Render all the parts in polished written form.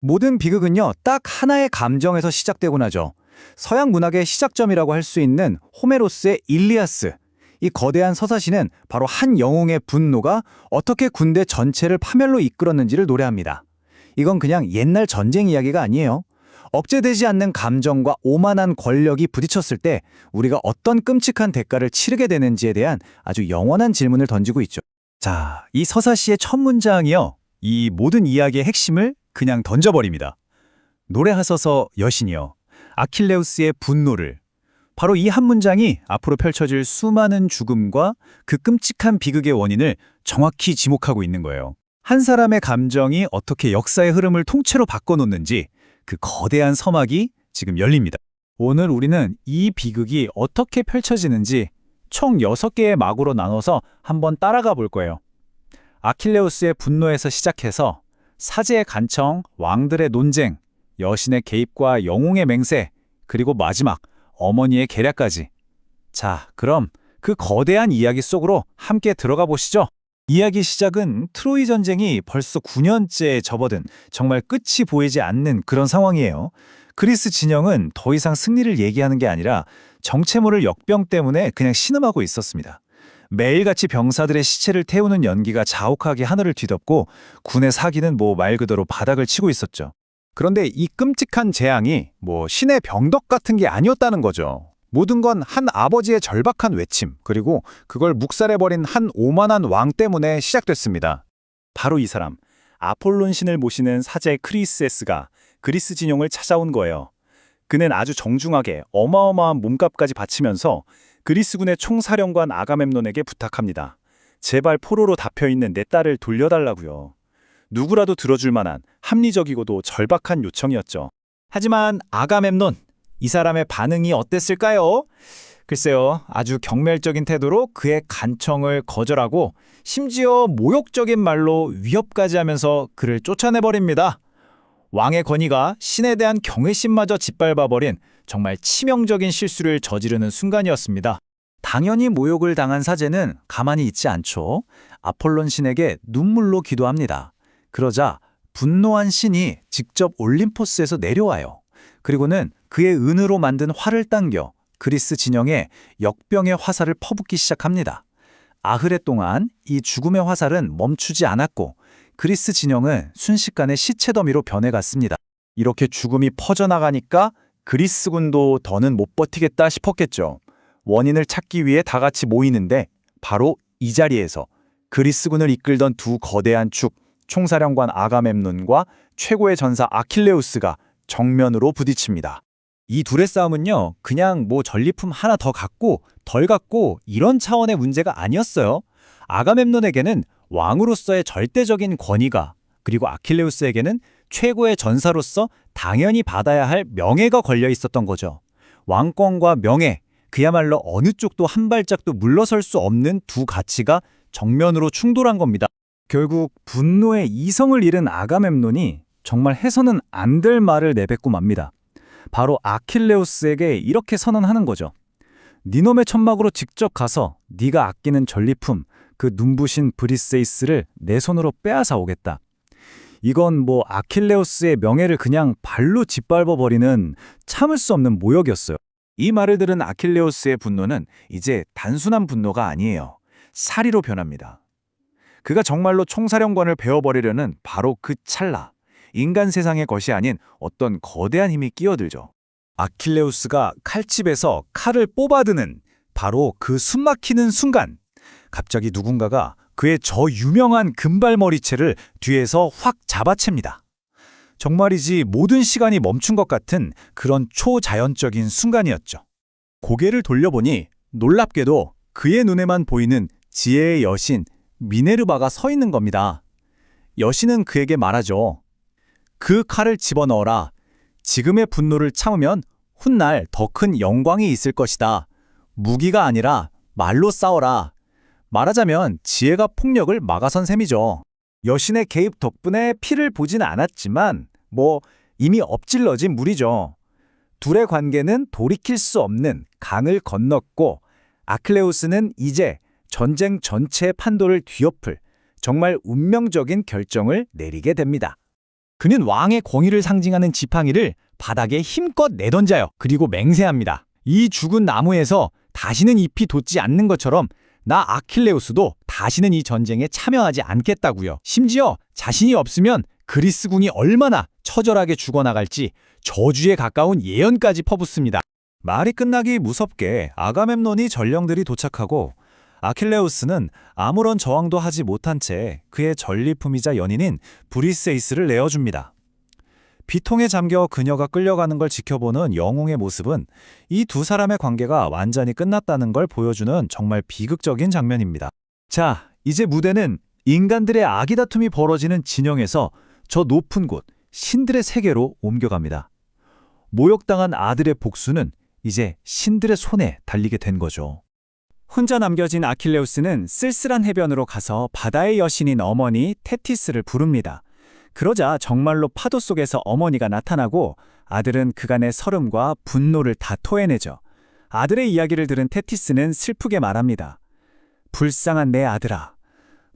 모든 비극은요, 딱 하나의 감정에서 시작되곤 하죠. 서양 문학의 시작점이라고 할 수 있는 호메로스의 일리아스. 이 거대한 서사시는 바로 한 영웅의 분노가 어떻게 군대 전체를 파멸로 이끌었는지를 노래합니다. 이건 그냥 옛날 전쟁 이야기가 아니에요. 억제되지 않는 감정과 오만한 권력이 부딪혔을 때 우리가 어떤 끔찍한 대가를 치르게 되는지에 대한 아주 영원한 질문을 던지고 있죠. 자, 이 서사시의 첫 문장이요. 이 모든 이야기의 핵심을 그냥 던져버립니다. 노래하소서 여신이여, 아킬레우스의 분노를. 바로 이 한 문장이 앞으로 펼쳐질 수많은 죽음과 그 끔찍한 비극의 원인을 정확히 지목하고 있는 거예요. 한 사람의 감정이 어떻게 역사의 흐름을 통째로 바꿔놓는지 그 거대한 서막이 지금 열립니다. 오늘 우리는 이 비극이 어떻게 펼쳐지는지 총 6개의 막으로 나눠서 한번 따라가 볼 거예요. 아킬레우스의 분노에서 시작해서 사제의 간청, 왕들의 논쟁, 여신의 개입과 영웅의 맹세, 그리고 마지막 어머니의 계략까지. 자, 그럼 그 거대한 이야기 속으로 함께 들어가 보시죠. 이야기 시작은 트로이 전쟁이 벌써 9년째 접어든 정말 끝이 보이지 않는 그런 상황이에요. 그리스 진영은 더 이상 승리를 얘기하는 게 아니라 정체 모를 역병 때문에 그냥 신음하고 있었습니다. 매일같이 병사들의 시체를 태우는 연기가 자욱하게 하늘을 뒤덮고 군의 사기는 말 그대로 바닥을 치고 있었죠. 그런데 이 끔찍한 재앙이 신의 병덕 같은 게 아니었다는 거죠. 모든 건 한 아버지의 절박한 외침, 그리고 그걸 묵살해버린 한 오만한 왕 때문에 시작됐습니다. 바로 이 사람, 아폴론 신을 모시는 사제 크리스에스가 그리스 진영을 찾아온 거예요. 그는 아주 정중하게 어마어마한 몸값까지 바치면서 그리스군의 총사령관 아가멤논에게 부탁합니다. 제발 포로로 잡혀있는 내 딸을 돌려달라고요. 누구라도 들어줄 만한 합리적이고도 절박한 요청이었죠. 하지만 아가멤논, 이 사람의 반응이 어땠을까요? 글쎄요, 아주 경멸적인 태도로 그의 간청을 거절하고 심지어 모욕적인 말로 위협까지 하면서 그를 쫓아내버립니다. 왕의 권위가 신에 대한 경외심마저 짓밟아버린 정말 치명적인 실수를 저지르는 순간이었습니다. 당연히 모욕을 당한 사제는 가만히 있지 않죠. 아폴론 신에게 눈물로 기도합니다. 그러자 분노한 신이 직접 올림포스에서 내려와요. 그리고는 그의 은으로 만든 활을 당겨 그리스 진영에 역병의 화살을 퍼붓기 시작합니다. 아흐레 동안 이 죽음의 화살은 멈추지 않았고 그리스 진영은 순식간에 시체 더미로 변해갔습니다. 이렇게 죽음이 퍼져나가니까 그리스군도 더는 못 버티겠다 싶었겠죠. 원인을 찾기 위해 다 같이 모이는데 바로 이 자리에서 그리스군을 이끌던 두 거대한 축, 총사령관 아가멤논과 최고의 전사 아킬레우스가 정면으로 부딪힙니다. 이 둘의 싸움은요, 그냥 전리품 하나 더 갖고 덜 갖고 이런 차원의 문제가 아니었어요. 아가멤논에게는 왕으로서의 절대적인 권위가, 그리고 아킬레우스에게는 최고의 전사로서 당연히 받아야 할 명예가 걸려 있었던 거죠. 왕권과 명예, 그야말로 어느 쪽도 한 발짝도 물러설 수 없는 두 가치가 정면으로 충돌한 겁니다. 결국 분노의 이성을 잃은 아가멤논이 정말 해서는 안 될 말을 내뱉고 맙니다. 바로 아킬레우스에게 이렇게 선언하는 거죠. 니놈의 천막으로 직접 가서 네가 아끼는 전리품, 그 눈부신 브리세이스를 내 손으로 빼앗아 오겠다. 이건 아킬레우스의 명예를 그냥 발로 짓밟아버리는 참을 수 없는 모욕이었어요. 이 말을 들은 아킬레우스의 분노는 이제 단순한 분노가 아니에요. 사리로 변합니다. 그가 정말로 총사령관을 베어버리려는 바로 그 찰나, 인간 세상의 것이 아닌 어떤 거대한 힘이 끼어들죠. 아킬레우스가 칼집에서 칼을 뽑아드는 바로 그 숨막히는 순간, 갑자기 누군가가 그의 저 유명한 금발머리채를 뒤에서 확 잡아챕니다. 정말이지 모든 시간이 멈춘 것 같은 그런 초자연적인 순간이었죠. 고개를 돌려보니 놀랍게도 그의 눈에만 보이는 지혜의 여신 미네르바가 서 있는 겁니다. 여신은 그에게 말하죠. 그 칼을 집어넣어라. 지금의 분노를 참으면 훗날 더 큰 영광이 있을 것이다. 무기가 아니라 말로 싸워라. 말하자면 지혜가 폭력을 막아선 셈이죠. 여신의 개입 덕분에 피를 보진 않았지만 이미 엎질러진 물이죠. 둘의 관계는 돌이킬 수 없는 강을 건넜고 아킬레우스는 이제 전쟁 전체의 판도를 뒤엎을 정말 운명적인 결정을 내리게 됩니다. 그는 왕의 권위를 상징하는 지팡이를 바닥에 힘껏 내던져요. 그리고 맹세합니다. 이 죽은 나무에서 다시는 잎이 돋지 않는 것처럼 나 아킬레우스도 다시는 이 전쟁에 참여하지 않겠다고요. 심지어 자신이 없으면 그리스군이 얼마나 처절하게 죽어나갈지 저주에 가까운 예언까지 퍼붓습니다. 말이 끝나기 무섭게 아가멤논이 전령들이 도착하고 아킬레우스는 아무런 저항도 하지 못한 채 그의 전리품이자 연인인 브리세이스를 내어줍니다. 비통에 잠겨 그녀가 끌려가는 걸 지켜보는 영웅의 모습은 이 두 사람의 관계가 완전히 끝났다는 걸 보여주는 정말 비극적인 장면입니다. 자, 이제 무대는 인간들의 아기다툼이 벌어지는 진영에서 저 높은 곳, 신들의 세계로 옮겨갑니다. 모욕당한 아들의 복수는 이제 신들의 손에 달리게 된 거죠. 혼자 남겨진 아킬레우스는 쓸쓸한 해변으로 가서 바다의 여신인 어머니 테티스를 부릅니다. 그러자 정말로 파도 속에서 어머니가 나타나고 아들은 그간의 서름과 분노를 다 토해내죠. 아들의 이야기를 들은 테티스는 슬프게 말합니다. 불쌍한 내 아들아,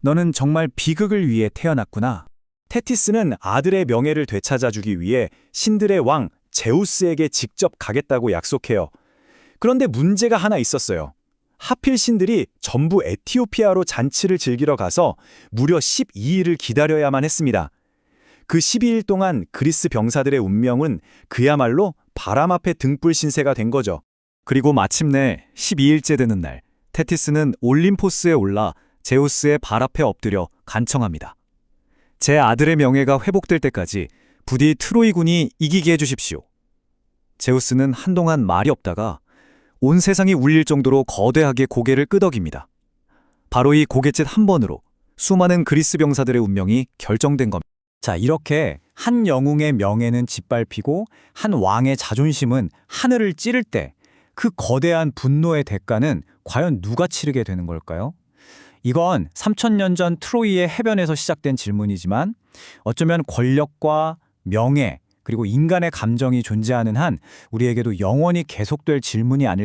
너는 정말 비극을 위해 태어났구나. 테티스는 아들의 명예를 되찾아주기 위해 신들의 왕 제우스에게 직접 가겠다고 약속해요. 그런데 문제가 하나 있었어요. 하필 신들이 전부 에티오피아로 잔치를 즐기러 가서 무려 12일을 기다려야만 했습니다. 그 12일 동안 그리스 병사들의 운명은 그야말로 바람 앞에 등불 신세가 된 거죠. 그리고 마침내 12일째 되는 날, 테티스는 올림포스에 올라 제우스의 발 앞에 엎드려 간청합니다. 제 아들의 명예가 회복될 때까지 부디 트로이군이 이기게 해주십시오. 제우스는 한동안 말이 없다가 온 세상이 울릴 정도로 거대하게 고개를 끄덕입니다. 바로 이 고갯짓 한 번으로 수많은 그리스 병사들의 운명이 결정된 겁니다. 자, 이렇게 한 영웅의 명예는 짓밟히고 한 왕의 자존심은 하늘을 찌를 때 그 거대한 분노의 대가는 과연 누가 치르게 되는 걸까요? 이건 3000년 전 트로이의 해변에서 시작된 질문이지만 어쩌면 권력과 명예 그리고 인간의 감정이 존재하는 한 우리에게도 영원히 계속될 질문이 아닐까